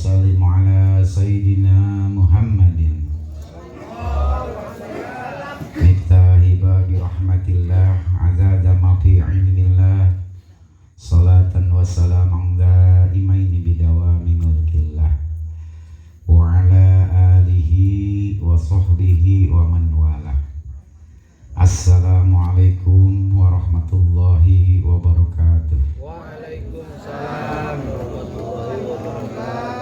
وسلم على سيدنا محمد مفتاح باب رحمة الله عدد مطيع علم الله صلاة وسلاما دائمين بدوام ملك الله وعلى آله وصحبه ومن والاه. Assalamualaikum warahmatullahi wabarakatuh. Waalaikumsalam warahmatullahi wabarakatuh.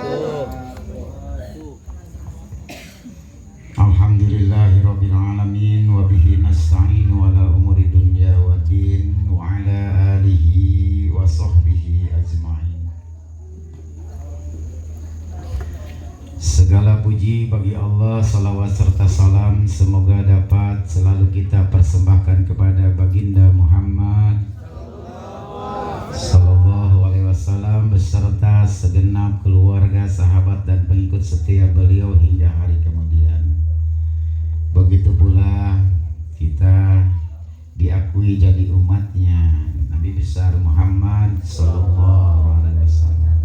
Alhamdulillahi rabbil alamin wa bihi nasta'inu ala umuri dunya waddin wa ala alihi wa sahbihi ajma'in. Segala puji bagi Allah, salawat serta salam semoga dapat selalu kita persembahkan kepada baginda Muhammad Sallallahu Alaihi Wasallam beserta segenap keluarga, sahabat dan pengikut setia beliau hingga hari kemudian. Begitu pula kita diakui jadi umatnya Nabi besar Muhammad Sallallahu Alaihi Wasallam.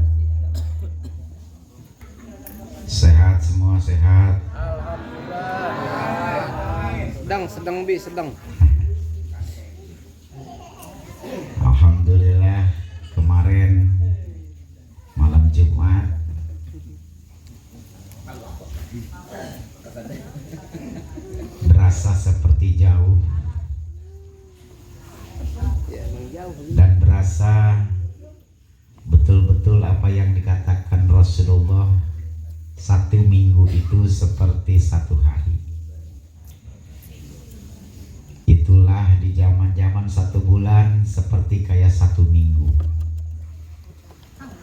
Sehat semua, sehat. Alhamdulillah. Sedang. Alhamdulillah, kemarin malam Jumat berasa seperti jauh dan berasa betul-betul apa yang dikatakan Rasulullah, satu minggu itu seperti satu hari. Itulah di zaman-zaman satu bulan seperti kayak satu minggu.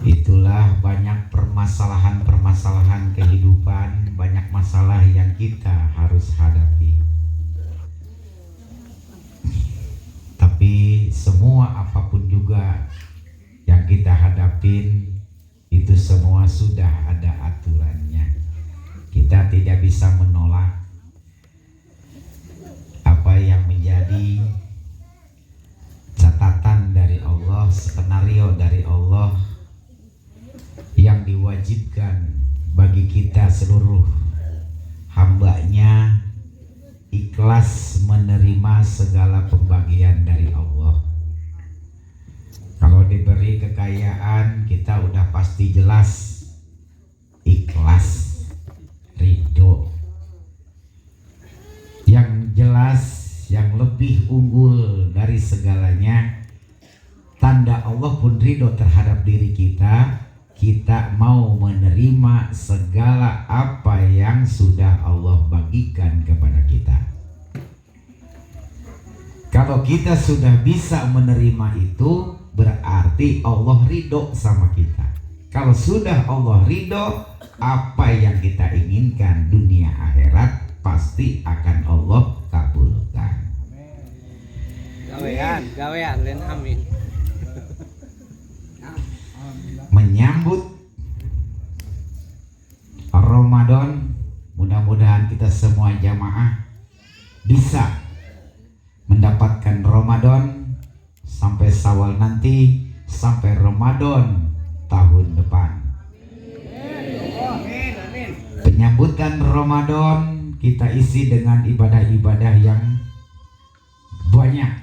Itulah banyak permasalahan-permasalahan kehidupan, banyak masalah yang kita harus hadapi. Tapi semua apapun juga yang kita hadapin, itu semua sudah ada aturannya. Kita tidak bisa menolak apa yang menjadi catatan dari Allah, skenario dari Allah yang diwajibkan bagi kita seluruh hambanya ikhlas menerima segala pembagian dari Allah. Kalau diberi kekayaan, kita udah pasti jelas ikhlas, ridho. Yang jelas, yang lebih unggul dari segalanya, tanda Allah pun ridho terhadap diri kita. Kita mau menerima segala apa yang sudah Allah bagikan kepada kita. Kalau kita sudah bisa menerima itu, berarti Allah ridho sama kita. Kalau sudah Allah ridho, apa yang kita inginkan dunia akhirat pasti akan Allah kabulkan. Gawean, len amin. Menyambut Ramadan, mudah-mudahan kita semua jamaah bisa mendapatkan Ramadan sampai Syawal nanti, sampai Ramadan tahun depan. Penyambutan Ramadan kita isi dengan ibadah-ibadah yang banyak,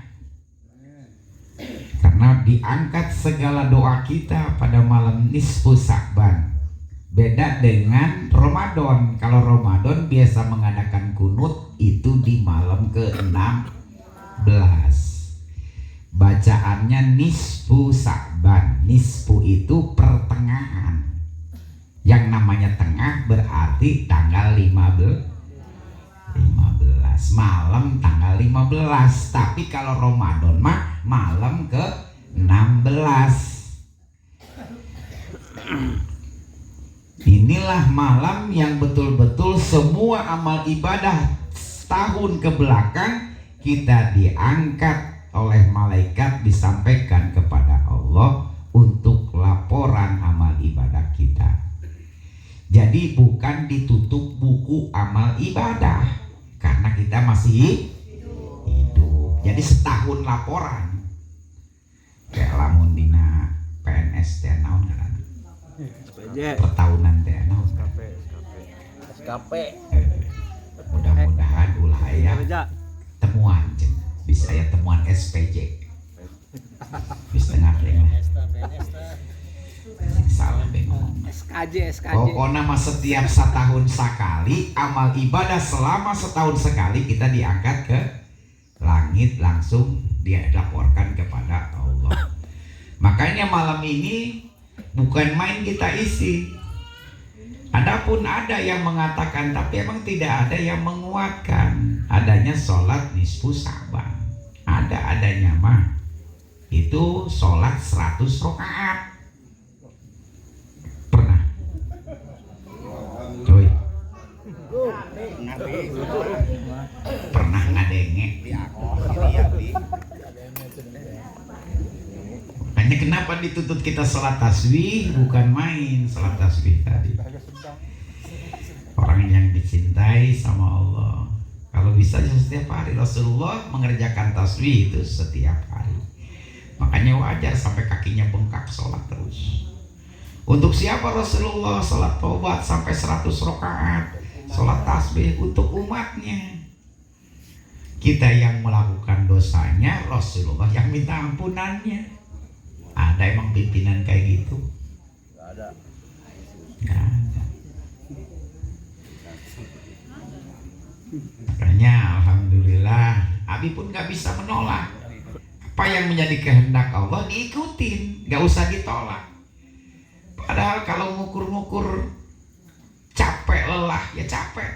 karena diangkat segala doa kita pada malam nisfu Sa'ban. Beda dengan Ramadan. Kalau Ramadan biasa mengadakan kunut itu di malam ke-16. Bacaannya nisfu Sa'ban. Nisfu itu pertengahan. Yang namanya tengah berarti tanggal 15 malam tanggal 15. Tapi kalau Ramadan mah malam ke-16. Inilah malam yang betul-betul semua amal ibadah setahun ke belakang kita diangkat oleh malaikat, disampaikan kepada Allah untuk laporan amal ibadah kita. Jadi bukan ditutup buku amal ibadah, karena kita masih hidup. Jadi setahun laporan. Kayak lamun dina PNS teh naon ngaranna? pertahunan teh naon. SKP. Mudah-mudahan ulah aya temuan jeung bisa aya temuan SPJ. Bisa tengah deui. Salah bengong. SKJ. Pokoknya mah setiap setahun sekali amal ibadah selama setahun sekali kita diangkat ke langit langsung dia laporkan kepada Allah. Makanya malam ini bukan main kita isi. Adapun ada yang mengatakan tapi emang tidak ada yang menguatkan adanya sholat nisfu Sa'ban. Adanya mah itu sholat 100 rakaat. Pernah? Coy. Pernah ngadenge? Makanya kenapa dituntut kita sholat tasbih bukan main sholat tasbih tadi. Orang yang dicintai sama Allah kalau bisa setiap hari. Rasulullah mengerjakan tasbih itu setiap hari. Makanya wajar sampai kakinya bengkak sholat terus. Untuk siapa Rasulullah sholat taubat sampai 100 rakaat, sholat tasbih untuk umatnya. Kita yang melakukan dosanya, Rasulullah yang minta ampunannya. Ada emang pimpinan kayak gitu? Gak ada. Makanya alhamdulillah Abi pun gak bisa menolak. Apa yang menjadi kehendak Allah diikutin, gak usah ditolak. Padahal kalau ngukur-ngukur capek lelah ya capek.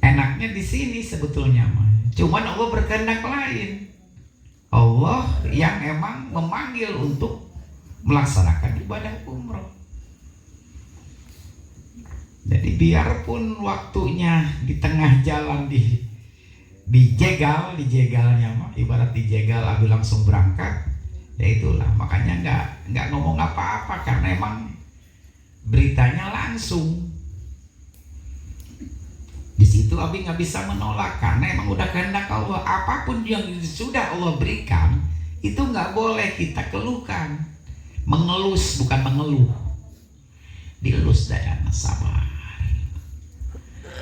Enaknya di sini sebetulnya mah. Cuman Allah berkehendak lain. Allah yang emang memanggil untuk melaksanakan ibadah umroh. Jadi biarpun waktunya di tengah jalan dijegalnya mah ibarat dijegal Abi langsung berangkat, ya itulah makanya nggak ngomong apa-apa karena emang beritanya langsung. Di situ Abi nggak bisa menolak karena emang udah kehendak Allah. Apapun yang sudah Allah berikan itu nggak boleh kita keluhkan. Mengelus bukan mengeluh. Dilus dayana sabar.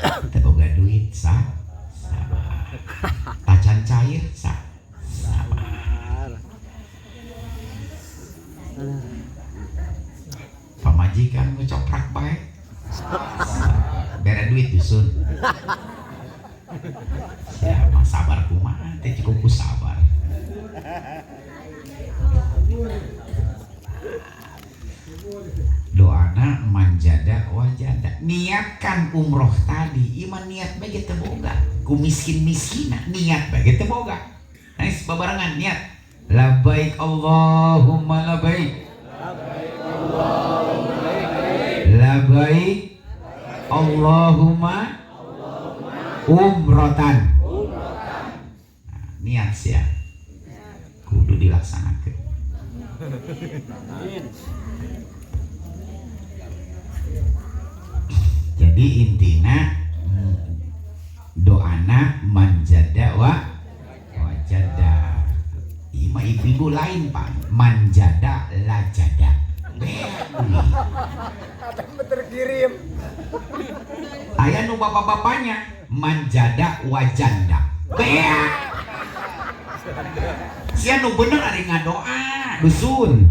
Kita boga duit sabar. Tacan cair sabar. Pamajikan ngecoprak baik. Bere duit dusun. Ya mah sabar kumaha teh cukup sabar. Doana manjada wajada. Niatkan umroh tadi iman niat bage teu boga. Ku miskin-miskina niat bage teu boga. Ais babarengan niat. Labbaik Allahumma labbaik. Labbaik Allahumma umrotan. Niat sia kudu dilaksanakan. Jadi intina doana manjada wajada. Ima ibu lain Pak, manjada lajada. Terkirim. Aya nu bapak-bapaknya manjada wajanda. Bea. Sia nu bener ari ngadoa dusun.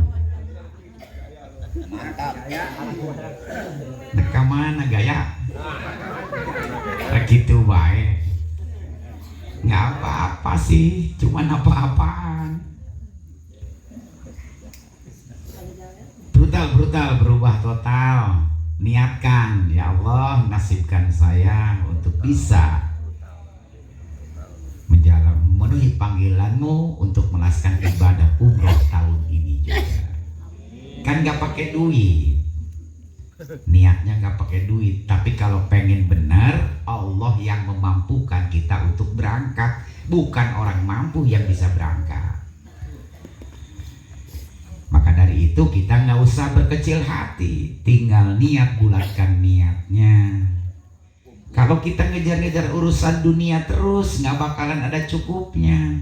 Mantap ya. Neka mana gaya? Gitu baik. Nggak apa-apa sih, cuman apa-apaan. Brutal berubah total. Niatkan, ya Allah nasibkan saya untuk bisa memenuhi panggilanmu untuk melaksanakan ibadah umroh tahun ini juga. Kan nggak pakai duit, niatnya nggak pakai duit, tapi kalau pengen benar Allah yang memampukan kita untuk berangkat, bukan orang mampu yang bisa berangkat. Maka dari itu kita nggak usah berkecil hati, tinggal niat, bulatkan niatnya. Kalau kita ngejar-ngejar urusan dunia terus nggak bakalan ada cukupnya.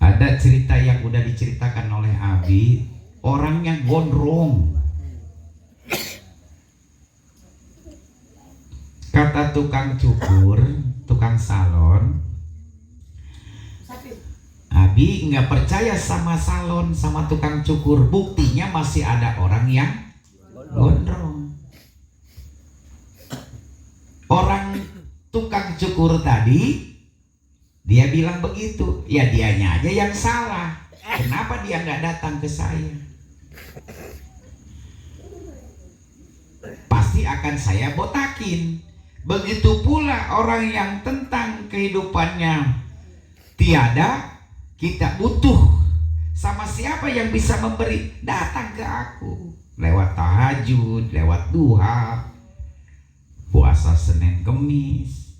Ada cerita yang udah diceritakan oleh Abi, orangnya gondrong. Kata tukang cukur, tukang salon, Abi nggak percaya sama salon, sama tukang cukur. Buktinya masih ada orang yang gondrong. Orang tukang cukur tadi, dia bilang begitu, ya dianya aja yang salah. Kenapa dia nggak datang ke saya? Pasti akan saya botakin. Begitu pula orang yang tentang kehidupannya tiada, kita butuh sama siapa yang bisa memberi, datang ke aku lewat tahajud, lewat duha, puasa Senin Kemis,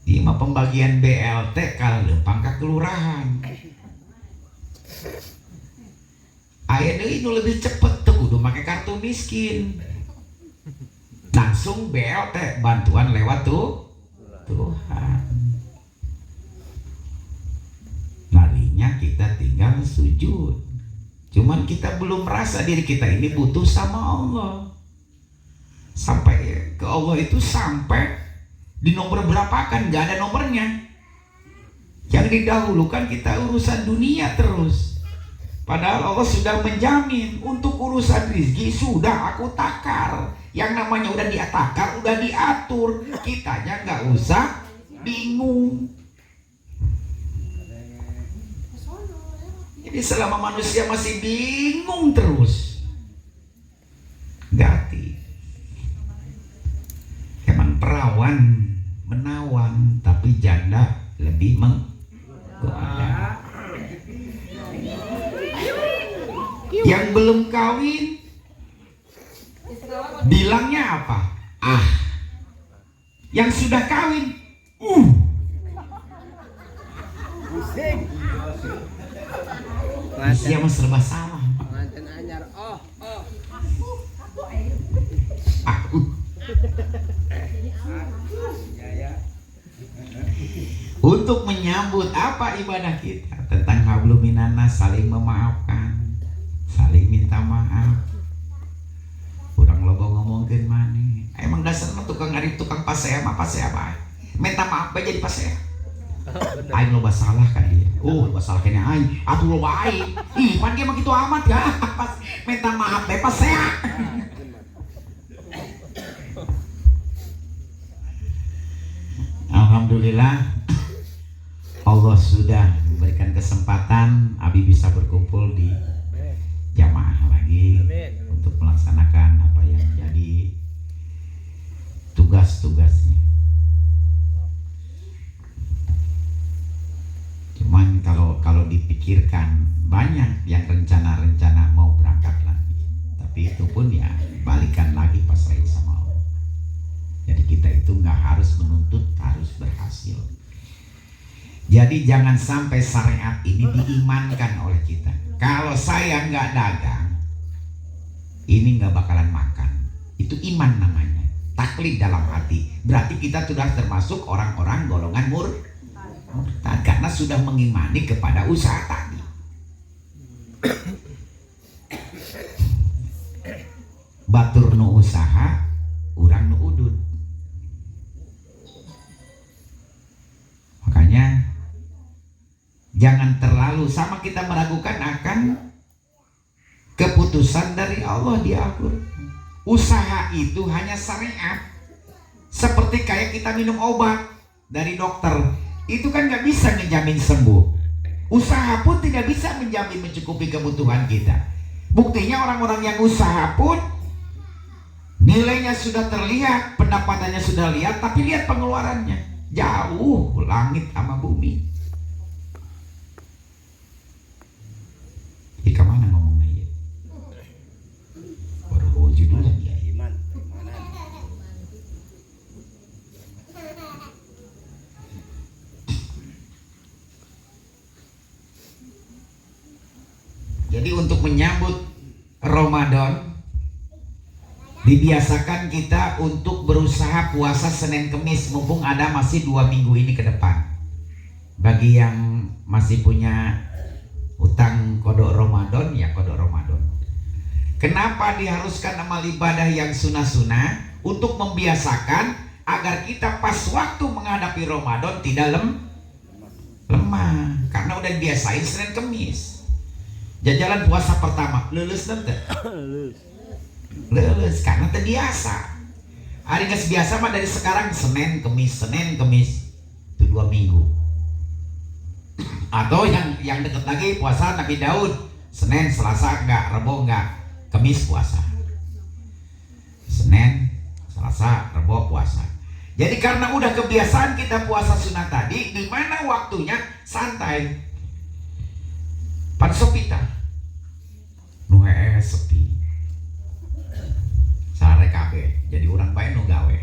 ima pembagian BLT kalau lempang ke kelurahan. Ayeuna itu lebih cepet tuh, kudu pakai kartu miskin, langsung BLT bantuan lewat tuh Tuhan. Larinya kita tinggal sujud. Cuman kita belum merasa diri kita ini butuh sama Allah. Sampai ke Allah itu sampai di nomor berapa kan gak ada nomornya. Yang didahulukan kita urusan dunia terus. Padahal Allah sudah menjamin untuk urusan rezeki sudah aku takar. Yang namanya udah diatakar, udah diatur. Kitanya nggak usah bingung. Jadi selama manusia masih bingung terus, gati. Emang perawan menawan, tapi janda lebih menggoda. Yang belum kawin bilangnya apa? Ah. Yang sudah kawin, Siapa serba salah. Aku. Untuk menyambut apa ibadah kita tentang hablum minannas, saling memaafkan, saling minta maaf. Kurang logo ngomongin mana? Emang dasarnya tukang ngarip tukang pasea mah pasea apa? Minta maaf aja jadi pasea. Aing loba salah kan dia. Oh loba salah kayaknya aing. Atuh loba aing. Ih pan dia mah gitu amat ya. Pas minta maaf deh pasea. Alhamdulillah Allah sudah memberikan kesempatan Abi bisa berkumpul di jamaah lagi. Amin. Untuk melaksanakan apa yang jadi tugas-tugasnya. Cuman kalau dipikirkan banyak yang rencana-rencana mau berangkat lagi, tapi itu pun ya balikan lagi pasrahin sama Allah. Jadi kita itu nggak harus menuntut harus berhasil. Jadi jangan sampai syariat ini diimankan oleh kita. Kalau saya nggak dagang, ini nggak bakalan makan. Itu iman namanya. Taklid dalam hati. Berarti kita sudah termasuk orang-orang golongan murtad karena sudah mengimani kepada usaha tadi. Batur nu usaha, urang nu udud. Makanya jangan terlalu sama kita meragukan akan keputusan dari Allah di Al-Quran. Usaha itu hanya syariat. Seperti kayak kita minum obat dari dokter, itu kan nggak bisa menjamin sembuh. Usaha pun tidak bisa menjamin mencukupi kebutuhan kita. Buktinya orang-orang yang usaha pun nilainya sudah terlihat, pendapatannya sudah lihat, tapi lihat pengeluarannya jauh langit sama bumi. Di kemana ngomongnya ya? Baru judulnya ya. Iman. Jadi untuk menyambut Ramadan dibiasakan kita untuk berusaha puasa Senin Kemis mumpung ada masih 2 minggu ini ke depan. Bagi yang masih punya utang kodok Ramadan, ya kodok Ramadan. Kenapa diharuskan amal ibadah yang sunnah-sunnah? Untuk membiasakan agar kita pas waktu menghadapi Ramadan tidak lemah. Karena udah biasain Senin Kemis. Jajalan puasa pertama, lulus nanti. Lulus karena terbiasa. Hari biasa mah dari sekarang Senin Kemis itu 2 minggu. Atau yang deket lagi puasa Nabi Daud, Senin, Selasa enggak, Rabu enggak, Kamis puasa. Senin, Selasa, Rabu puasa. Jadi karena udah kebiasaan kita puasa sunnah tadi, di mana waktunya santai. Pan sopita. Nu sepi. Sare kabeh, jadi orang bae nu gawe.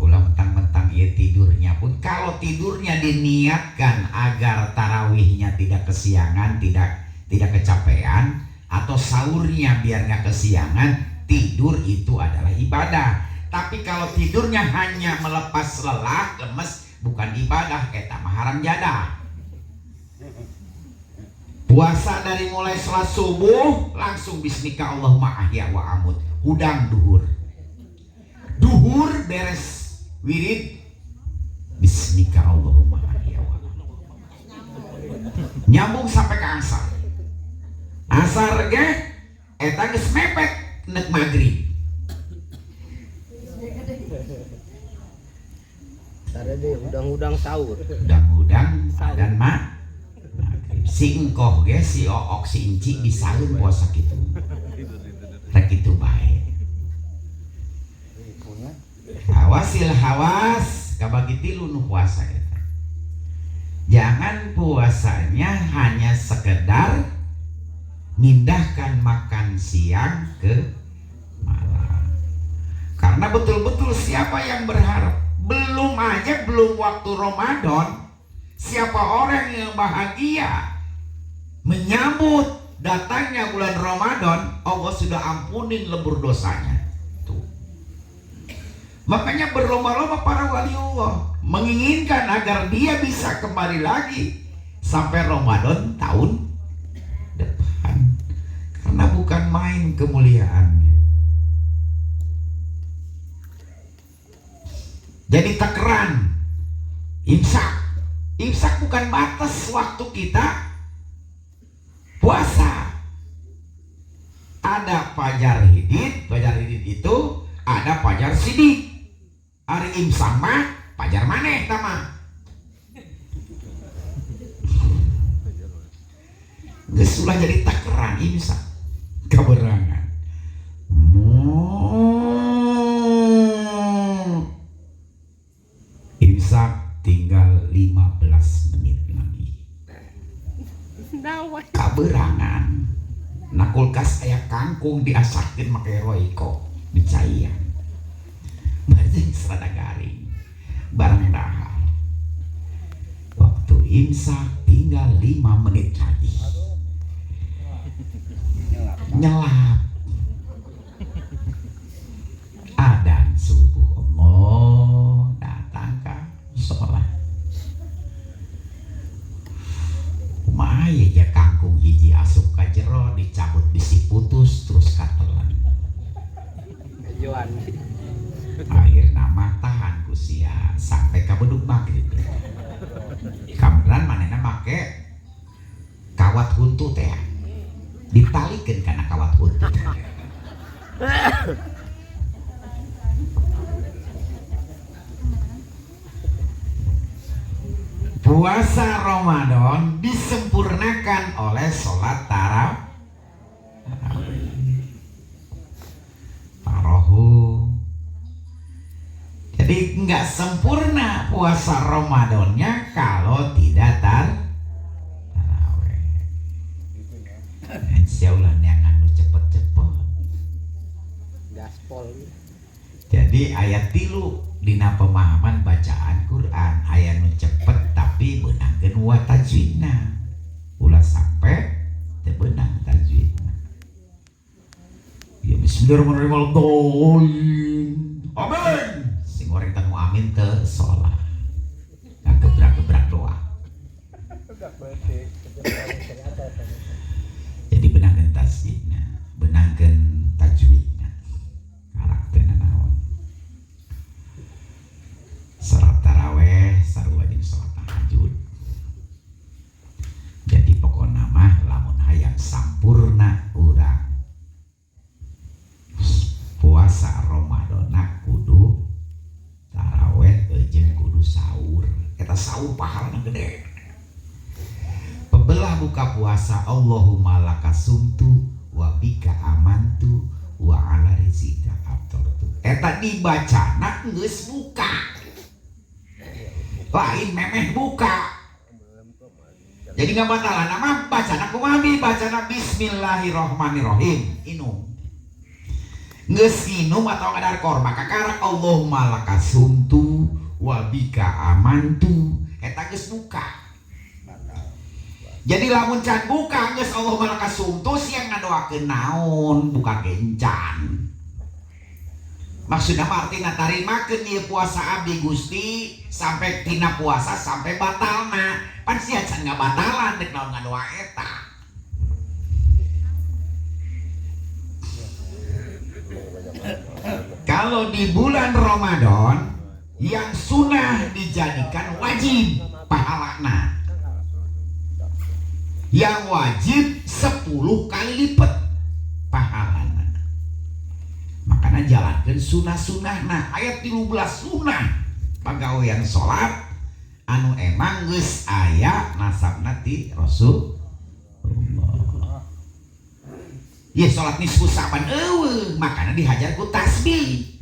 Ulah mentang-mentang ia tidurnya pun, kalau tidurnya diniatkan agar tarawihnya tidak kesiangan, tidak kecapean, atau sahurnya biar nggak kesiangan, tidur itu adalah ibadah. Tapi kalau tidurnya hanya melepas lelah, lemes, bukan ibadah, eta mah haram jadah. Puasa dari mulai salat subuh langsung bismika Allahumma ahya wa amut, hudang duhur beres wirid bismika Allahumma ahya wa amut, nyambung sampai ke asar ge eta geus mepet nek maghrib. Tadi deh udang-udang sahur. Udang-udang dan si engkoh ge si ook si inci bisaeun puasa kitu. Rek kitu bae. Hawas kabagi tilu nu puasa eta. Jangan puasanya hanya sekedar mindahkan makan siang ke malam. Karena betul-betul siapa yang berharap belum waktu Ramadan, siapa orang yang bahagia menyambut datangnya bulan Ramadan, Allah sudah ampunin lebur dosanya. Tuh. Makanya berlomba-lomba para wali Allah menginginkan agar dia bisa kembali lagi sampai Ramadan tahun depan. Karena bukan main kemuliaannya. Jadi takeran imsak bukan batas waktu kita puasa. Ada fajar hidit itu ada fajar sidik. Hari imsak mah fajar maneh tama. Geus ulah jadi takeran imsak kaberangan. Imsak tinggal 15 menit lagi. Kaberangan. Na kulkas aya kangkung diasakeun make roiko dicaian. Berarti serada garing. Barang dahar. Waktu imsak tinggal 5 menit lagi. Nyelap. Adzan subuh. Allah datang ke sholat. Kumaha ya kangkung hiji asup ka jero dicabut bisi putus terus katelan. Akhirna mah tahan ku sia sampai ka bedug maghrib. Kameran manehna make kawat huntu teh. Ditalikeun kana kawat huntu. Puasa Ramadan disempurnakan oleh sholat tarawih. Jadi nggak sempurna puasa Ramadannya kalau tidak tarawih. Insya Allah jangan cepet-cepet. Gaspol. Jadi ayat tilu dina pemahaman bacaan Quran aya nu cepet tapi beunangkeun wa tajwidna. Ulah sampai teu beunang tajwidna. Ya bismillahirrahmanirrahim. Amin. Sing goreng tanu amin teu salat. gebrak-gebrak doang. Jadi benangkeun tasbihna, benangkeun tajwidna, karakterna naon. Salat taraweh sarua jeung salat tahajud. Jadi pokokna mah lamun hayang sampurna urang puasa Ramadana kudu taraweh jeung kudu sahur. Eta sahur pahalana gede. Pebelah buka puasa Allahumma lakasumtu wa bika amantu wa ala rizika aftartu. Eta dibacana geus buka. Lain memeh buka. Jadi nggak batalan nama bacana kumaha bacana bismillahirrahmanirrahim inum. Geus inum atau ngadar korma kakarak Allahumma lakasumtu wa bika amantu eta geus buka. Jadi lamun can buka geus Allahumma lakasumtu siang ngadoakeun naon buka gencan. Maksudna artina tarimakeun ieu puasa abdi Gusti sampai tina puasa sampai batalna. Pan sia can ngabatalan dek naon ngadoa eta. Kalau di bulan Ramadan yang sunnah dijadikan wajib pahalana. Yang wajib 10 kali lipat pahalana. Makanya jalankan sunnah-sunnahna ayat 13 sunnah pagawean sholat anu emang geus aya nasabna ti Rasulullah. Ye sholat nisfu Saban eueuh makanya dihajar ku tasbih.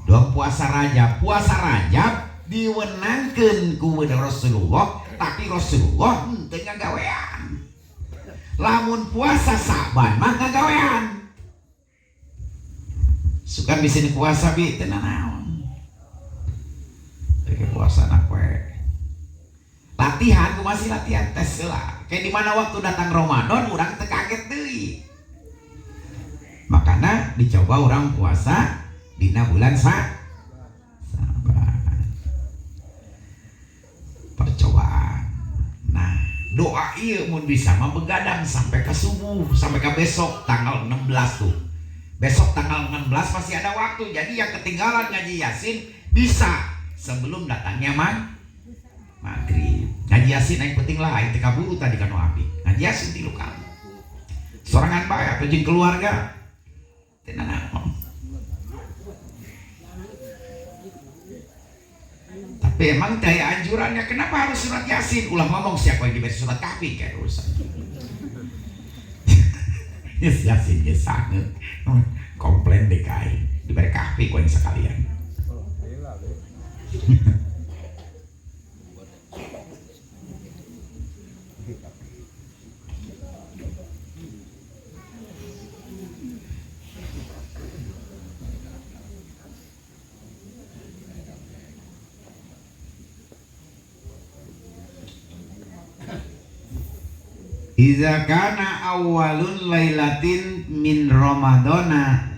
Dong puasa Rajab diwenangkeun ku Rasulullah tapi Rasulullah teu ngagawean. Lamun puasa Saban mah ngagawean. Suka bisa puasa bi teu naon. Kayak puasa anak we. Latihan ku masih latihan tes lah. Kayak di mana waktu datang Ramadan urang teu kaget deui. Makanya dicoba orang puasa dina bulan Saban. Percobaan. Nah, doa ieu mun bisa mah begadang sampai ke subuh, sampai ke besok tanggal 16 tuh. Besok tanggal 16 masih ada waktu. Jadi yang ketinggalan ngaji Yasin bisa sebelum datangnya maghrib. Ngaji Yasin yang penting lah, itu kaburu tadi kan api. Ngaji Yasin tilu kali. Sorangan bae atau jeung keluarga. Tenang. Tapi emang daya anjurannya kenapa harus surat Yasin? Ulah ngomong siapa yang dibaca surat Kahfi kayak urusan. Yasin ge sanget. Komplain DKI diberi Kahfi koin sekalian. Iza kana awalun lailatin min Ramadana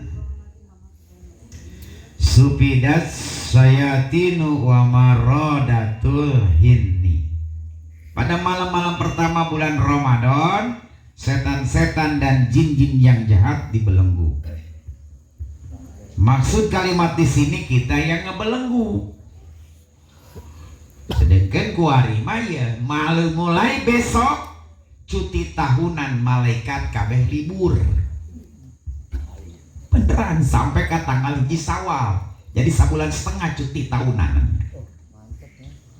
supidat sayatinu wa maradatul hinni. Pada malam-malam pertama bulan Ramadan, setan-setan dan jin-jin yang jahat dibelenggu. Maksud kalimat di sini kita yang ngebelenggu. Sedangkan kuari maya malu mulai besok cuti tahunan malaikat kabeh libur. Beneran sampai ke tanggal hiji Sawal. Jadi sebulan setengah cuti tahunan.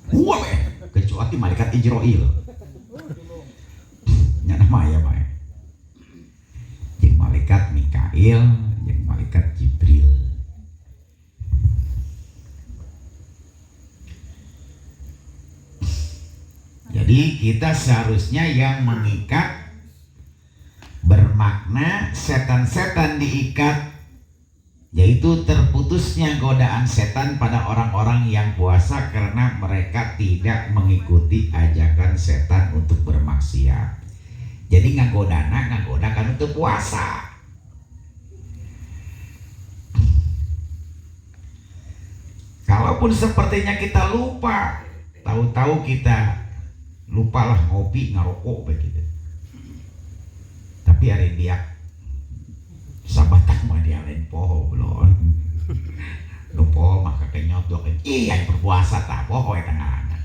Wah, kecuali malaikat Ijroil. Nya nama ya, Pak. Jeung malaikat Mikail, jeung malaikat Jibril. Jadi kita seharusnya yang mengikat bermakna setan-setan diikat, yaitu terputusnya godaan setan pada orang-orang yang puasa karena mereka tidak mengikuti ajakan setan untuk bermaksiat. Jadi ngagodakan untuk puasa. Kalaupun sepertinya kita lupa, tahu-tahu kita lupalah ngopi ngarokok begitu. Tapi hari dia sabatang mah dia lain poho belum. Lu poho mah kakek nyodok. Iya berpuasa tak poho ya tengah-tengah.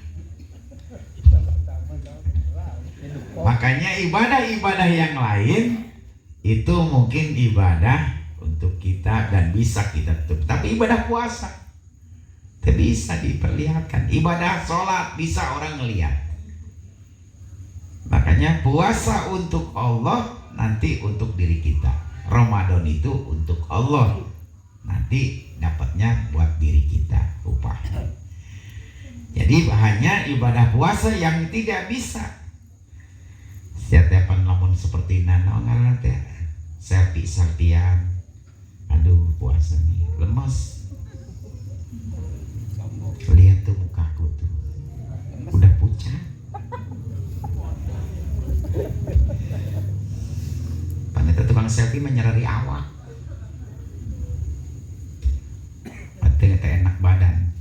Makanya ibadah-ibadah yang lain itu mungkin ibadah untuk kita dan bisa kita tutup. Tapi ibadah puasa itu bisa diperlihatkan. Ibadah sholat bisa orang ngelihat. Makanya puasa untuk Allah, nanti untuk diri kita. Ramadan itu untuk Allah, nanti dapatnya buat diri kita upah. Jadi hanya ibadah puasa yang tidak bisa. Setiap lamun seperti nana ngaran teh selfie-selfian. Aduh puasa nih lemas. Lihat tuh mukaku tuh udah pucat. Panita tukang selfie menyerari awak. Artinya enak badan.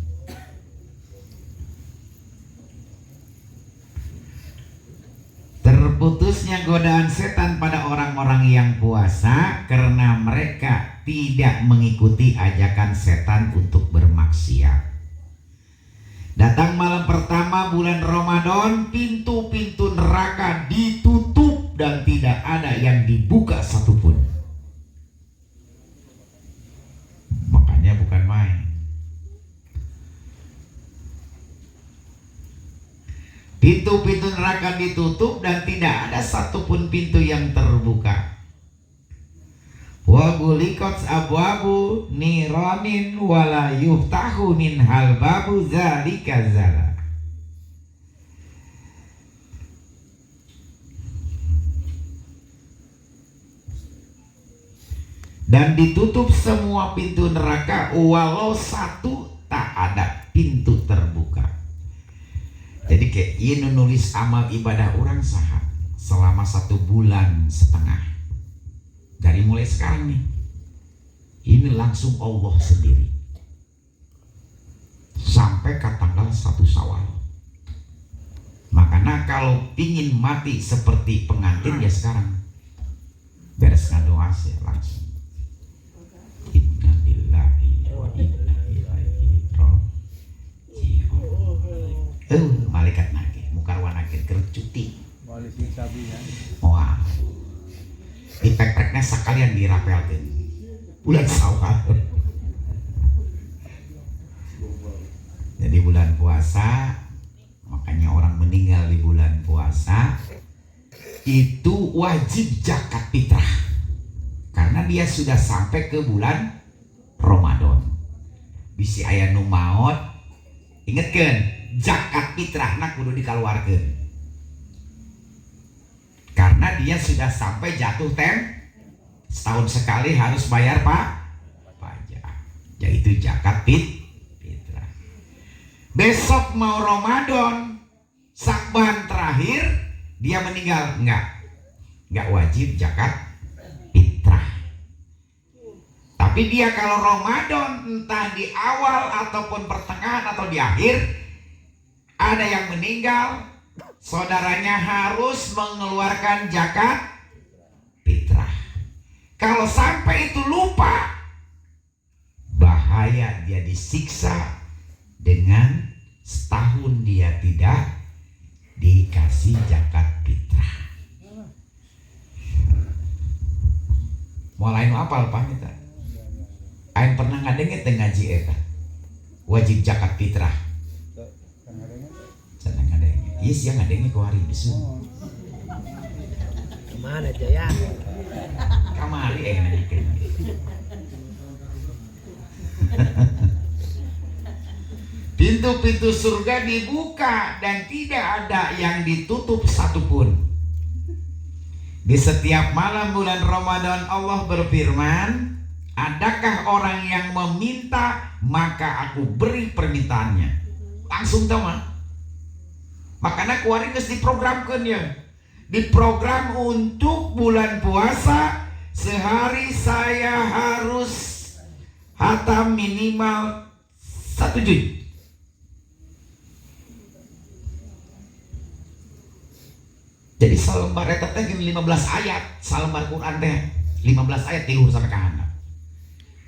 Terputusnya godaan setan pada orang-orang yang puasa karena mereka tidak mengikuti ajakan setan untuk bermaksiat. Datang malam pertama bulan Ramadan, pintu-pintu neraka ditutup dan tidak ada yang dibuka satupun. Makanya bukan main. Pintu-pintu neraka ditutup dan tidak ada satupun pintu yang terbuka. Wa guliqat abwabu niranin wala yuftahu min hal babu zalika zala. Dan ditutup semua pintu neraka walau satu tak ada pintu terbuka. Jadi kayak ini nulis amal ibadah orang sahab selama 1 bulan setengah. Dari mulai sekarang nih, ini langsung Allah sendiri sampai ke tanggal 1 Syawal. Makanya kalau pingin mati seperti pengantin ya sekarang beres ngadoa sih langsung. Inna lillahi wa inna ilaihi raji'un. Malaikat nage, mukarwan nage kercuti. Wah. Dipek-peknya sekalian dirapelkan bulan Syawal. Jadi bulan puasa, makanya orang meninggal di bulan puasa itu wajib zakat fitrah karena dia sudah sampai ke bulan Ramadan. Bisi aya nu maot, ingetkeun zakat fitrahna kudu dikeluarkeun. Karena dia sudah sampai jatuh setahun sekali harus bayar pajak, yaitu zakat fitrah. Besok mau Ramadan, Sakban terakhir dia meninggal, enggak wajib zakat fitrah. Tapi dia kalau Ramadan entah di awal ataupun pertengahan atau di akhir ada yang meninggal, saudaranya harus mengeluarkan zakat fitrah. Kalau sampai itu lupa, bahaya dia disiksa dengan setahun dia tidak dikasih zakat fitrah. Mulai apal Pak kita. Aing pernah ngadenge teh ngaji eta. Wajib zakat fitrah. Sana ngadenge. Iya sih ngadenge ku hari bisu. Kemana Jaya? Kamari nanyakeun. Pintu-pintu surga dibuka dan tidak ada yang ditutup satupun. Di setiap malam bulan Ramadan Allah berfirman, adakah orang yang meminta maka aku beri permintaannya. Langsung sama. Makanya kuari geus diprogramkeun ya. Diprogram untuk bulan puasa sehari saya harus hatam minimal 1 juz. Jadi salembar eta teh 15 ayat, salembar Quran teh 15 ayat tiluhur sampai ka handap.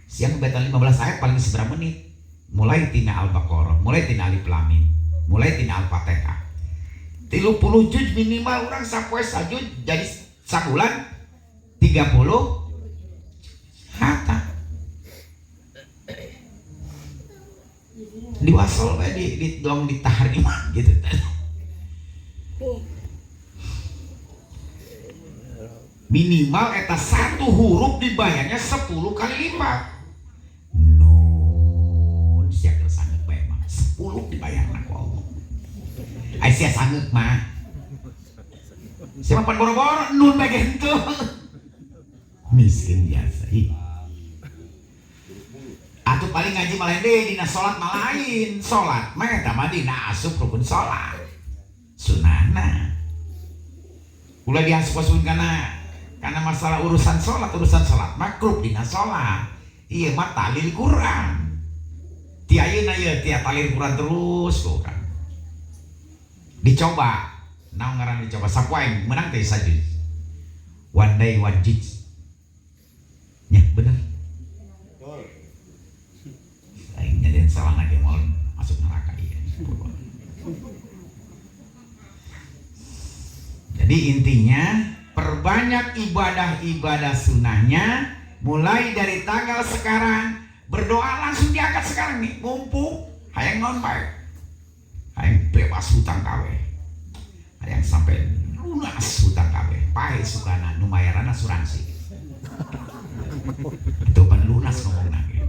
Siang baca 15 ayat paling seberapa menit? Mulai tina Al-Baqarah, mulai tina Alif Lam Mim, mulai tina Al-Fatihah. 30 juz minimal orang sapoe sajud, jadi sabulan 30 hatta. Diwasol we di dong di tahrim gitu. Minimal eta 1 huruf dibayarnya 10 kali lipat. Nun sia keur sangeut bae mah 10 dibayarna ku Allah. Ai sia sangeut mah. Siapa pan boro-boro nun bae henteu. Miskin biasa. Atuh paling ngaji malah deui dina salat mah lain. Salat mah eta mah dina asup rukun salat. Sunahna. Ulah diasup-asupin karena masalah urusan sholat makruh dina sholat. Iya mah talil Quran. Ti ayeuna ye tia talil Quran terus kok kan. Dicoba. Naon ngaran dicoba? Sapoe menang teh sajud. One day one juz. Nya bener. Betul. Aing nyadin salah lagi mau masuk neraka ieu. Jadi intinya perbanyak ibadah-ibadah sunnahnya mulai dari tanggal sekarang. Berdoa langsung diangkat sekarang nih, mumpung hayang non baik, hayang bebas hutang kawe, hayang sampai lunas hutang kawe, pae sukana nu mayaran asuransi. Itu pan lunas ngomong nage.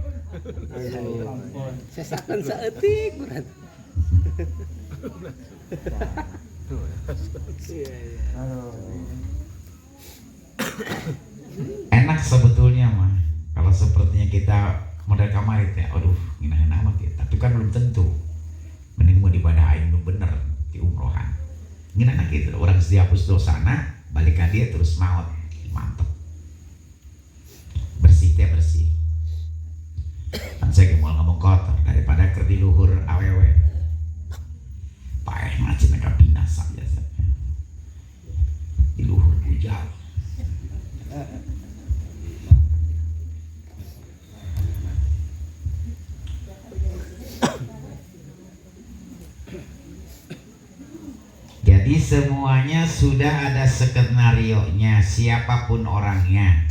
Sesakan saeutik berat. Enak sebetulnya mah kalau sepertinya kita model kamar itu ya, aduh nginahin amat ya, tapi kan belum tentu. Mending mau dibadahin lu bener di umrohan. Nginahin gitu, orang dihapus dosana, balik ke dia terus maut, mantep. Bersih teh bersih. Kan saya mau ngomong kotor daripada kerdi luhur awewe. Paeh macet mereka binasa biasa. Di luhur hujal. Jadi semuanya sudah ada skenario-nya, siapapun orangnya.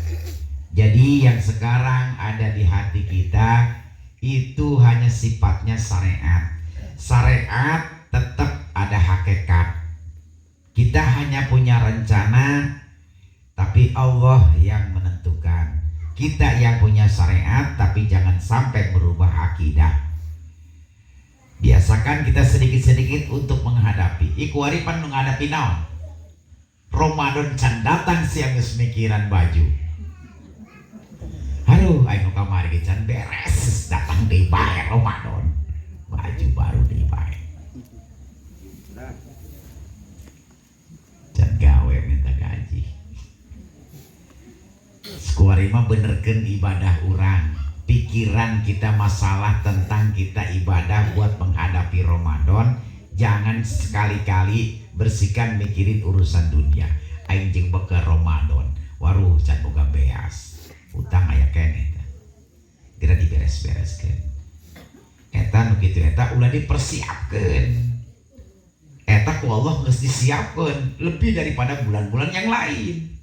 Jadi yang sekarang ada di hati kita itu hanya sifatnya syariat. Syariat tetap ada hakikat. Kita hanya punya rencana, tapi Allah yang menentukan. Kita yang punya syariat, tapi jangan sampai berubah akidah. Biasakan kita sedikit-sedikit untuk menghadapi. Iku waripan menghadapi naon? Ramadan can datang siang geus mikiran baju. Aduh, ayo kamari can beres datang deui bae Ramadan. Baju baru deui bae. Can gawe minta gaji. Skuari mah benerkeun ibadah urang. Pikiran kita masalah tentang kita ibadah buat menghadapi Ramadan, jangan sekali-kali bersihkan mikirin urusan dunia. Aing jeung beukeun Ramadan, waruh can boga beas, utang aya keneh. Kira diberes-bereskeun. Eta nu kitu eta ulah dipersiapkeun. Eta ku Allah geus disiapkeun lebih daripada bulan-bulan yang lain.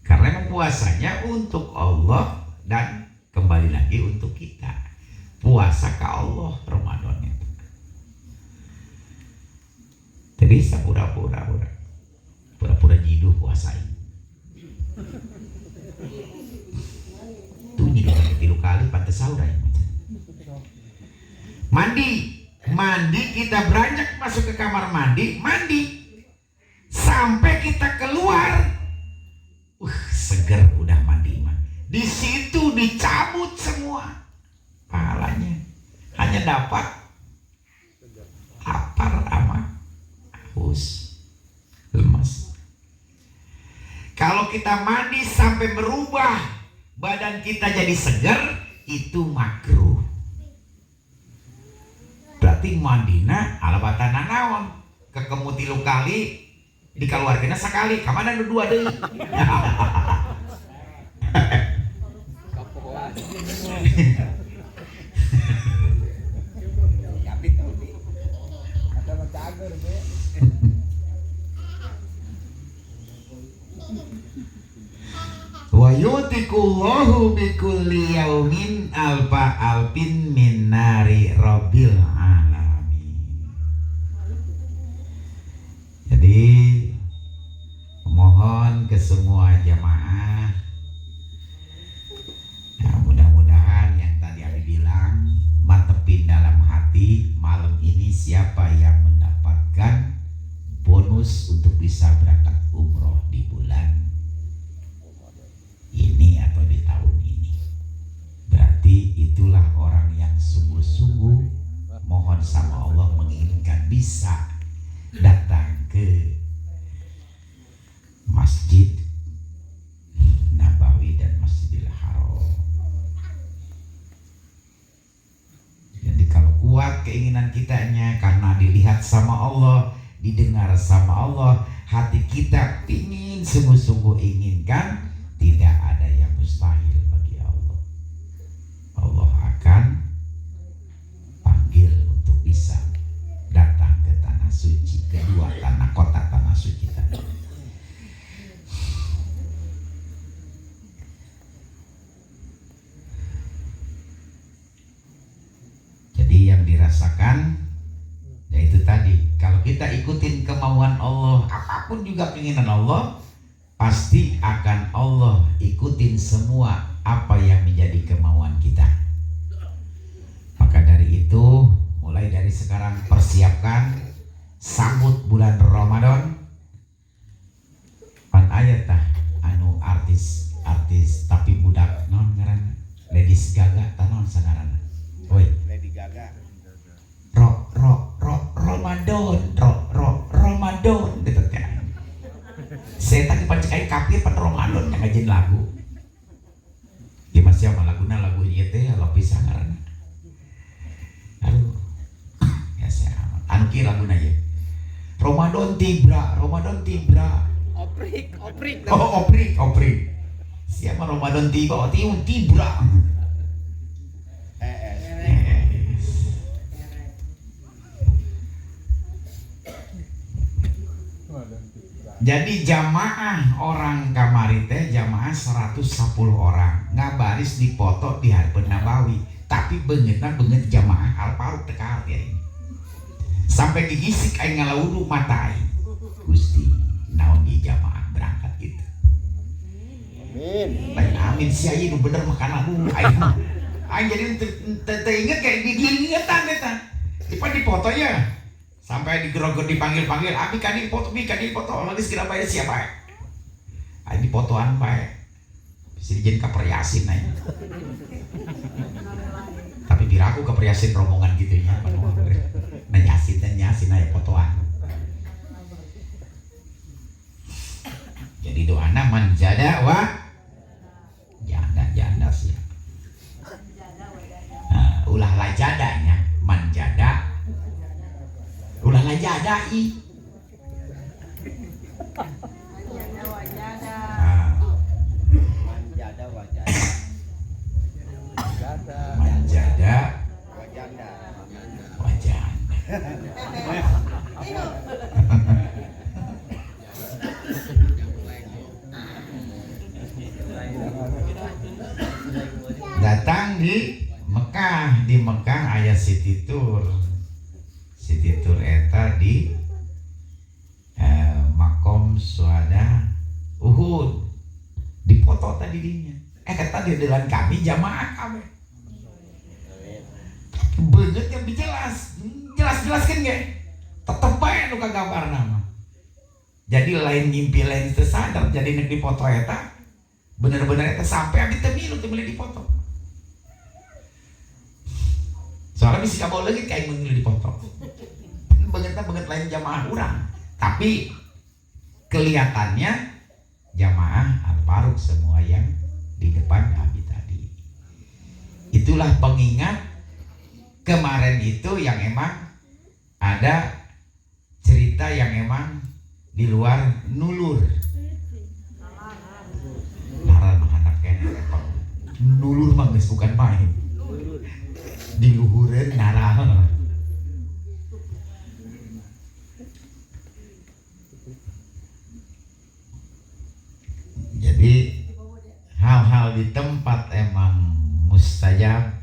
Karena puasanya untuk Allah dan kembali lagi untuk kita. Puasa ke Allah Ramadan itu. Tidak bisa pura-pura nyiduh puasain. Tuh nyiduh kali 3 kali pantes sahur aja. Mandi kita beranjak masuk ke kamar mandi sampai kita keluar. Seger udah mandi mah. Di situ dicabut semua pahalanya, hanya dapat lapar sama haus, lemas. Kalau kita mandi sampai berubah badan kita jadi segar, itu makruh. berarti mandina alabatan naon kekemu 3 kali dikaluarkeunna sakali kamana nu 2 deui. Kapoan. Wa yutikullahu bikulli yaumin alfa alfin min nari rabbil alamin. Jadi mohon ke semua jamaah, ya mudah-mudahan yang tadi Abi bilang mantepin dalam hati malam ini siapa yang mendapatkan bonus untuk bisa berangkat umroh di bulan ini atau di tahun ini. Berarti itulah orang yang sungguh-sungguh mohon sama Allah menginginkan bisa datang ke Masjid Nabawi dan Masjidil Haram. Jadi kalau kuat keinginan kitanya karena dilihat sama Allah, didengar sama Allah, hati kita ingin sungguh-sungguh inginkan, tidak ada yang mustahil bagi Allah. Allah akan panggil untuk bisa datang ke tanah suci, kedua tanah kota tanah suci tadi. Jadi yang dirasakan yaitu tadi, kalau kita ikutin kemauan Allah, apapun juga keinginan Allah, pasti akan Allah ikutin semua apa yang menjadi kemauan kita. Maka dari itu, mulai dari sekarang persiapkan sambut bulan Ramadan. Pan ayatah anu artis tapi budak non ngaran Ladies Gaga tanon sanaran. Oi, Lady Gaga. Ramadan gitu kan. Saya tadi pancai kafir pada Ramadan yang ngajin lagu. Gimana siapa laguna lagu ieu teh lapis sangaran. Aduh. Ya saya anu kieu laguna ye. Ramadan tibra. Oprik. Oh, oprik. Siapa Ramadan tiba, tibra. Jadi jamaah orang kamari teh jamaah 110 orang ngabaris dipoto di Harpun Nabawi, tapi beungeutna beungeut jamaah Al-Faruq teh ka ya. Sampai digisik aing ngalawudu mata aing. Gusti, naon ieu jamaah berangkat gitu. Amin. Lain amin sia ieu nu bener makana dulu aing. Aing jadi teu inget kayak diingetan eta. Di foto ya. Sampai digerogor dipanggil abi kadi foto lagi sekira bae siapa ya? Aing di fotoan bae. Bisa dijadiin kaperiasin aing. Tapi biraku kaperiasin rombongan gitu ya, nyasin aya fotoan. Jadi doana manjada wa janda sih. Nah, ulah lajadanya manjada. Ulah lajadai. Manjada wajanda. Datang di Mekah aya City Tour eta di Makom Suada Uhud di foto tadi dinya eta di delan kami jamaah kami beungeut yang jelas-jelaskeun ge tetep bae nu kagambar nama. Jadi lain ngimpi lain teu sadar jadi nek di foto eta bener-bener eta sampai abi teu milu teu meuli di foto. Soalnya bisa kabau lagi kayak mengilu di foto. Banget lain jamaah urang. Tapi kelihatannya jamaah Al-Faruq semua yang di depan abi tadi. Itulah pengingat kemarin itu yang emang ada cerita yang emang di luar nulur. Laran mah anak kene nulur mah geus bukan main. Di luhureun narah. Jadi hal-hal di tempat emang mustajab,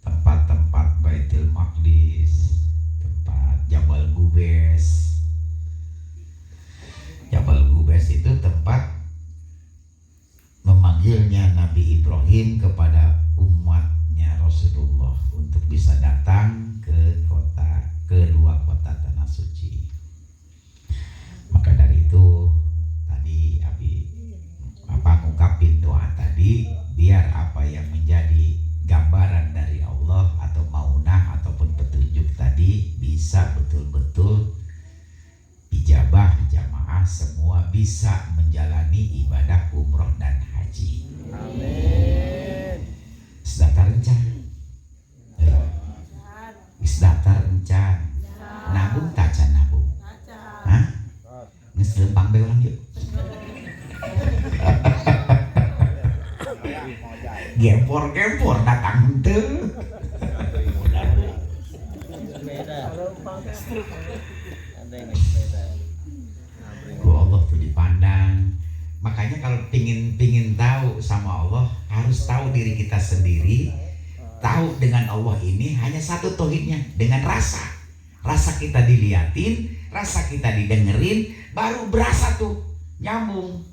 tempat-tempat Baitul Maqdis, tempat Jabal Gubes. Jabal Gubes itu tempat memanggilnya Nabi Ibrahim kepada umatnya Rasulullah untuk bisa datang ke kedua kota tanah suci. Maka dari itu tadi Abi ngungkapin doa tadi, biar apa yang menjadi gambaran dari Allah atau maunah ataupun petunjuk tadi bisa betul-betul ijabah jamaah, semua bisa menjalani ibadah umroh dan haji. Amin. Sedatar encan, sedatar encan, nabung tacan nabung, hah? Ngeselempang be orang yuk. Gempor datang tuh. Allah tuh dipandang. Makanya kalau pingin tahu sama Allah, harus tahu diri kita sendiri. Tahu dengan Allah ini hanya satu tauhidnya, dengan rasa. Rasa kita diliatin, rasa kita didengerin, baru berasa tuh nyambung.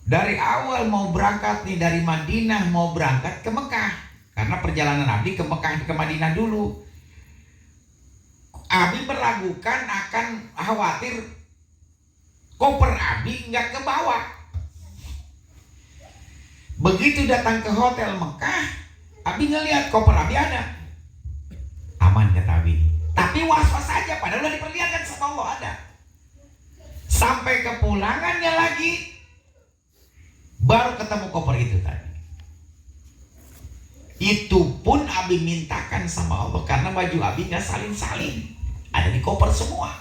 Dari awal mau berangkat nih dari Madinah mau berangkat ke Mekah, karena perjalanan Abi ke Mekah ke Madinah dulu. Abi meragukan akan khawatir koper Abi nggak ke bawah. Begitu datang ke hotel Mekah, Abi ngelihat koper Abi ada, aman kata Abi. Tapi was-was aja, padahal udah diperlihatkan sama Allah ada. Sampai kepulangannya lagi, baru ketemu koper itu tadi. Itu pun Abi mintakan sama Allah karena baju Abi nggak salin-salin, ada di koper semua.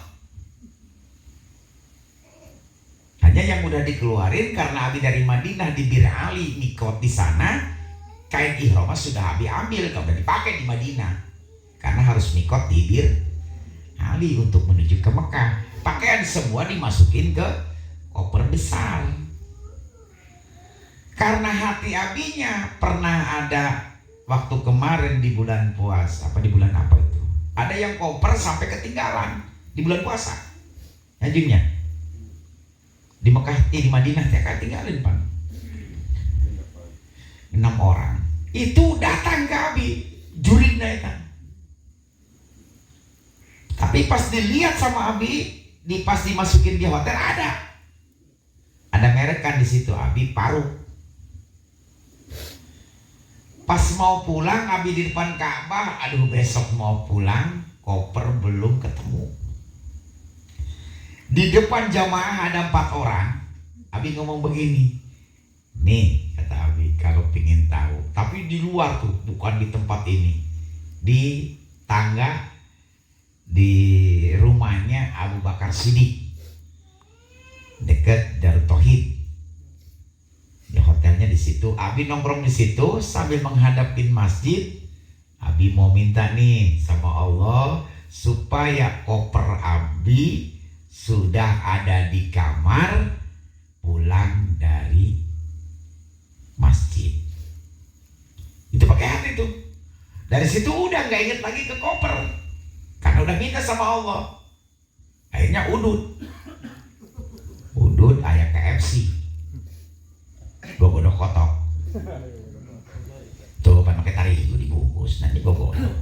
Hanya yang udah dikeluarin karena Abi dari Madinah di Bir Ali mikot di sana, kain ihramnya sudah Abi ambil, kalau udah dipakai di Madinah karena harus mikot di Bir Ali untuk menuju ke Mekah. Pakaian semua dimasukin ke koper besar. Karena hati Abinya pernah ada waktu kemarin di bulan puasa, di bulan apa itu? Ada yang koper sampai ketinggalan di bulan puasa. Hajinya di Mekah, di Madinah ya tinggalin Pak. 6 orang itu datang ke Abi, jurid datang. Tapi pas dilihat sama Abi, pas dimasukin di hotel ada merek kan di situ, Abi Paruh. Pas mau pulang Abi di depan Ka'bah, aduh besok mau pulang, koper belum ketemu. Di depan jamaah ada 4 orang. Abi ngomong begini, nih kata Abi, kalau pingin tahu, tapi di luar tuh, bukan di tempat ini, di tangga di rumahnya Abu Bakar Siddiq, dekat Darut Tauhid. Di hotelnya di situ, Abi nongkrong di situ sambil menghadapin masjid. Abi mau minta nih sama Allah supaya koper Abi sudah ada di kamar pulang dari masjid. Itu pakai hati tuh. Dari situ udah nggak inget lagi ke koper karena udah minta sama Allah. Akhirnya udut ayah KFC. Gue bodoh kotok tuh pan pakai terigu dibungkus, nanti gue bodoh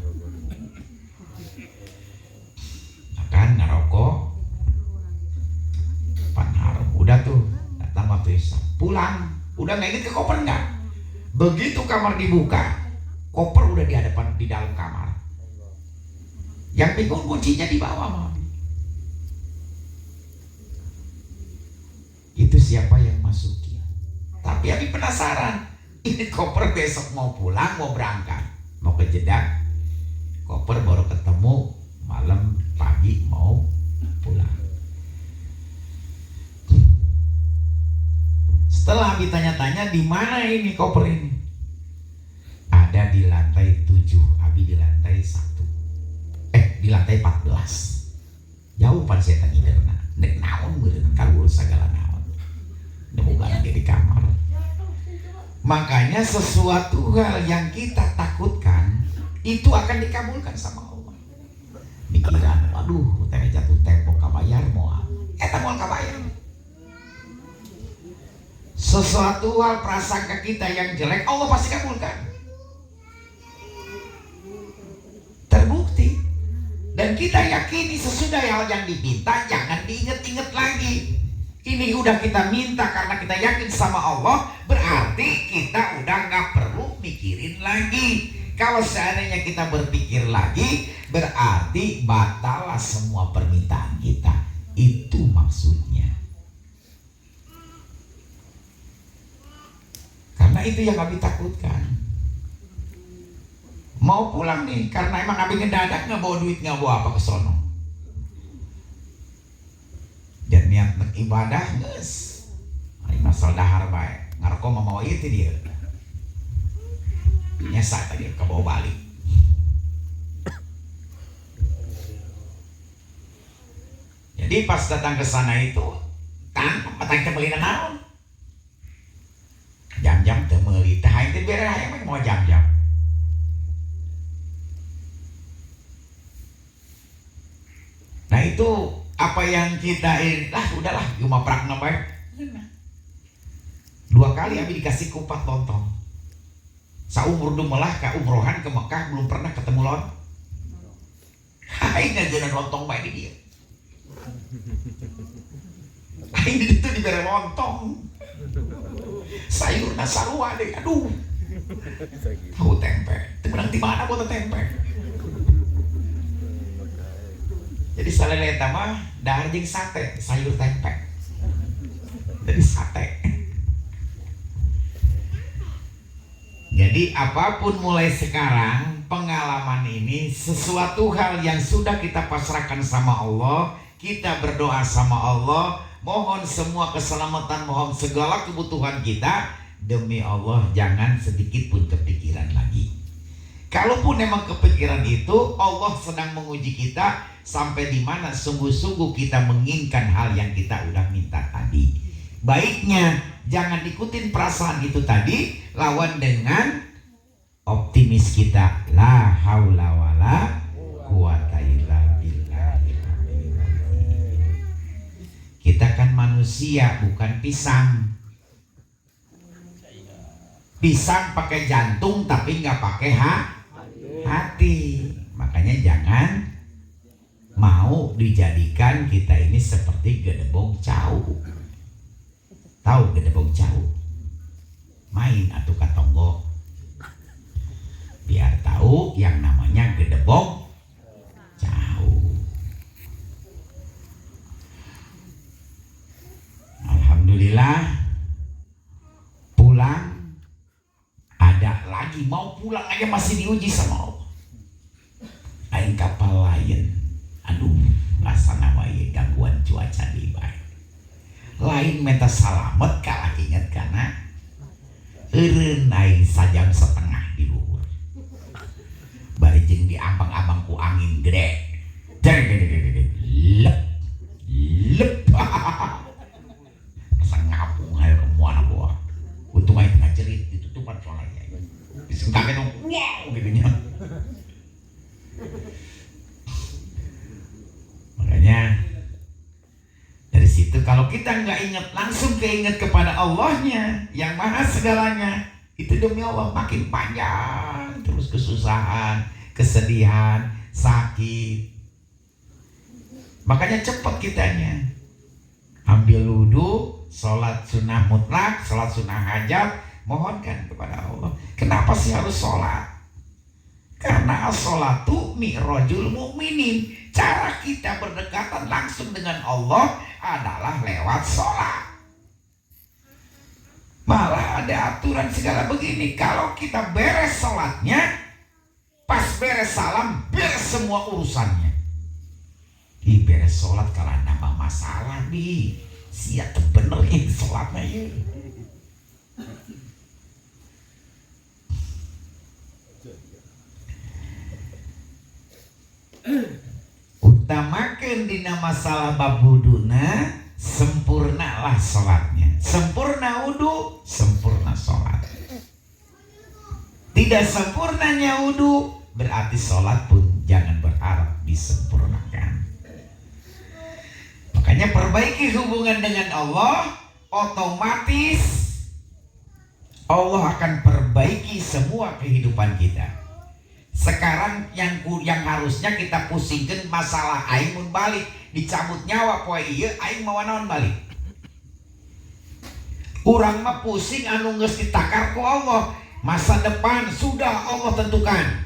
makan ngerokok pan harum. Udah tuh datang waktu Isya pulang, udah nggak inget ke koper nggak. Begitu kamar dibuka, koper udah di hadapan di dalam kamar. Yang bingung kuncinya di bawah Mami. Itu siapa yang masukin? Tapi Abi penasaran, ini koper besok mau pulang, mau berangkat, mau ke Jeddah. koper baru ketemu malam pagi mau pulang. Setelah Abi tanya-tanya, di mana ini koper ini? Ada di lantai 7, Abi di lantai 1. Di lantai 14. Jauh pan saya tanya derna. Nek naon meureun kalur sagala naon. Nemoga lagi di kamar. Makanya sesuatu hal yang kita takutkan itu akan dikabulkan sama Allah. Pikiran, waduh, teh jatuh tempo kabayar moal. Eta moal kabayar. Sesuatu hal prasangka kita yang jelek Allah pasti kabulkan. Terbukti. Dan kita yakini sesudah hal yang diminta jangan diinget-inget lagi. Ini udah kita minta karena kita yakin sama Allah, berarti kita udah gak perlu mikirin lagi. Kalau seandainya kita berpikir lagi, berarti batallah semua permintaan kita. Itu maksudnya. Karena itu yang Abi takutkan. Mau pulang nih, karena emang Abi ngedadak nggak bawa duit, nggak bawa apa ke sono. Dan niat ibadah guys, ini masalah dahar baik. Ngarko mau itu dia, nyesat tadi ke bawa balik. Jadi pas datang ke sana itu, petang temelina naon, jam-jam temeli, tah itu biar ayam mau jam-jam. Nah itu apa yang kita udahlah cuma prakna baik. 2 kali Abi dikasih kupat lontong. Saumur dumelah ka umrohan ke Mekah belum pernah ketemu lon. Hai ngajaran lontong baik di dia. Aing di itu dibere lontong. Sayur nasarua deh, aduh. Tahu tempe. Temenang di mana buat tempe? Jadi saleleta mah dahar jeung sate, sayur tempe. Jadi sate. Jadi apapun mulai sekarang, pengalaman ini sesuatu hal yang sudah kita pasrahkan sama Allah, kita berdoa sama Allah, mohon semua keselamatan, mohon segala kebutuhan kita, demi Allah jangan sedikit pun kepikiran lagi. Kalaupun memang kepikiran itu, Allah sedang menguji kita sampai di mana sungguh-sungguh kita menginginkan hal yang kita udah minta tadi. Baiknya jangan ikutin perasaan itu tadi, lawan dengan optimis kita, la haula wala quwata illa billah. Kita kan manusia bukan pisang. Pisang pakai jantung tapi nggak pakai hati. Makanya jangan mau dijadikan kita ini seperti gedebong cau. Tahu gedebong cau? Main atuh katonggo. Biar tahu yang namanya gedebong cau. Alhamdulillah pulang. Ada lagi mau pulang aja masih diuji sama Allah. Lain kapal lain. Aduh, laksana wae gangguan cuaca di bae. Lain meta salamet kalah inget kana eureun aing sajam setengah di luhur. Bari jeung diambang-ambang ku angin gede. Lep. Lep. Asa ngapung hae ke moana boa. Untung aing tengah cerit ditutupan soalnya. Bisa kaget dong. Wow gitu nya. Makanya dari situ kalau kita nggak ingat langsung keinget kepada Allahnya yang maha segalanya, itu demi Allah makin panjang terus kesusahan, kesedihan, sakit. Makanya cepat kitanya ambil wudu, sholat sunnah mutlak, sholat sunnah hajat, mohonkan kepada Allah. Kenapa sih harus sholat? Karena as-sholatu mi'rajul mu'minin. Cara kita berdekatan langsung dengan Allah adalah lewat sholat. Malah ada aturan segala begini. Kalau kita beres sholatnya, pas beres salam, beres semua urusannya. Beres sholat kalau nambah masalah di siap bener ini sholatnya ya. Utamakan dina masalah babuduna, sempurnalah sholatnya. Sempurna wudu, sempurna sholat. Tidak sempurnanya wudu, berarti sholat pun jangan berharap disempurnakan. Makanya perbaiki hubungan dengan Allah, otomatis Allah akan perbaiki semua kehidupan kita. Sekarang yang harusnya kita pusingkan masalah aing mun balik, dicabut nyawa poe ieu aing mau naon balik. Urang mah pusing anu geus ditakar ku Allah. Masa depan sudah Allah tentukan.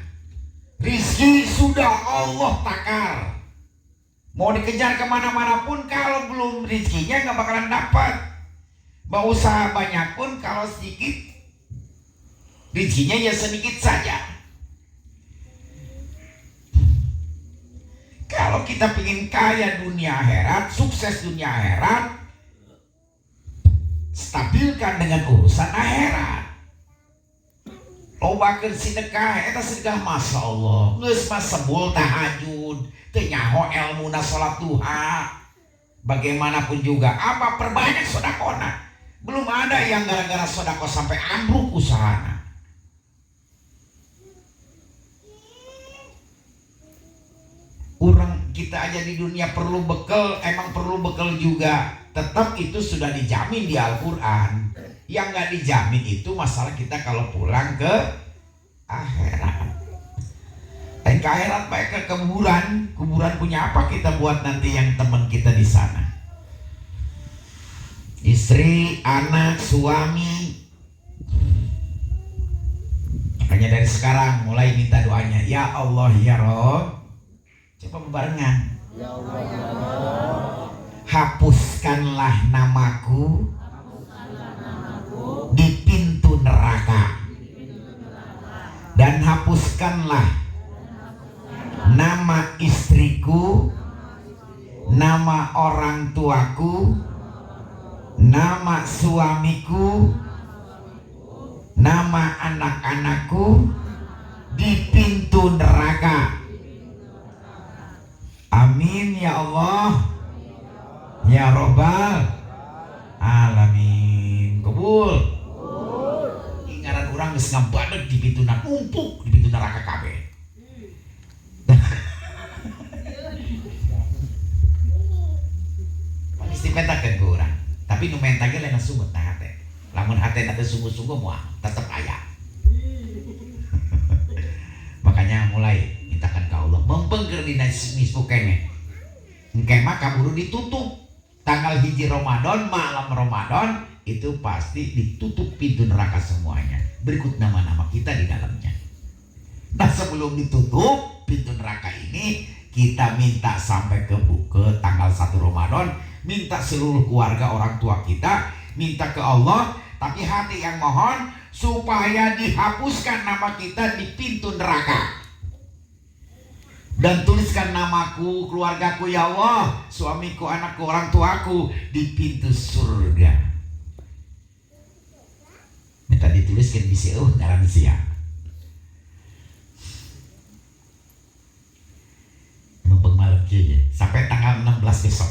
Rizki sudah Allah takar. Mau dikejar kemana-mana pun kalau belum rizkinya nggak bakalan dapat. Mau usaha banyak pun kalau sedikit rizkinya ya sedikit saja. Kalau kita ingin kaya dunia akhirat, sukses dunia akhirat, stabilkan dengan urusan akhirat. Lobakeun sedekah, eta sedekah masya Allah, geus mah sebul tahajud, teu nyaho elmuna salat duha. Bagaimanapun juga, apa perbanyak sedekahna. Belum ada yang gara-gara sedekah sampai ambruk usahana. Orang kita aja di dunia perlu bekal, emang perlu bekal juga. Tetap itu sudah dijamin di Al-Quran. Yang gak dijamin itu masalah kita kalau pulang ke akhirat. Dan ke akhirat baik ke kuburan. Kuburan punya apa kita buat nanti yang teman kita di sana? Istri, anak, suami. Makanya dari sekarang mulai minta doanya. Ya Allah ya Rob. Coba bebarengan. Ya Allah ya Allah. Hapuskanlah namaku di pintu neraka, dan hapuskanlah nama istriku, nama orang tuaku, nama suamiku, nama anak-anakku di pintu neraka. Amin ya Allah ya Rabbal Alamin. Kabul. Ingaran orang geus ngabadeg di pintu neraka, umpuk di pintu neraka kabeh. Pasti dipetakeun ku urang. Tapi nu menta ge lain sumut na hate. Lamun hate na teu sungguh-sungguh moal tetep aya. Makanya mulai mintakan ke Allah mempengker dina nisfu kene. Engke mah kaburu ditutup. Tanggal 1 Ramadan, malam Ramadan itu pasti ditutup pintu neraka semuanya. Berikut nama-nama kita di dalamnya. Nah sebelum ditutup pintu neraka ini, kita minta sampai ke tanggal 1 Ramadan, minta seluruh keluarga orang tua kita, minta ke Allah, tapi hati yang mohon supaya dihapuskan nama kita di pintu neraka. Dan tuliskan namaku, keluargaku ya Allah, suamiku, anakku, orang tuaku di pintu surga. Minta dituliskan bisa ngaran sia. Mumpung malam kieu sampai tanggal 16 besok.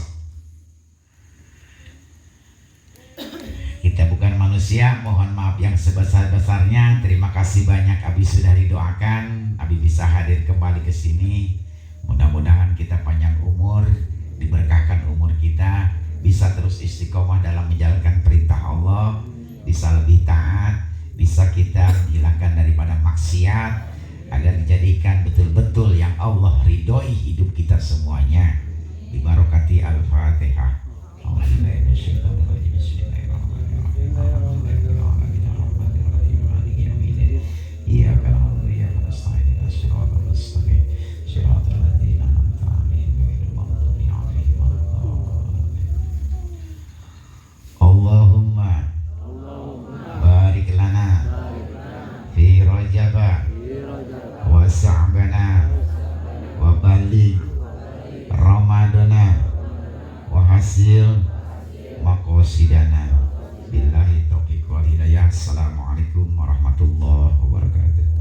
Kita bukan manusia, mohon maaf yang sebesar-besarnya. Terima kasih banyak Abi sudah didoakan, Abi bisa hadir kembali ke sini. Mudah-mudahan kita panjang umur, diberkahkan umur kita, bisa terus istiqomah dalam menjalankan perintah Allah, bisa lebih taat, bisa kita menghilangkan daripada maksiat, agar dijadikan betul-betul yang Allah ridhoi hidup kita semuanya. Bi barokati Al-Fatihah. Allahumma barik lana fi Rajab wa Sa'ban balik Ramadana wa hasil maqasidana billahi taufiq wal hidayah. Assalamualaikum warahmatullahi wabarakatuh.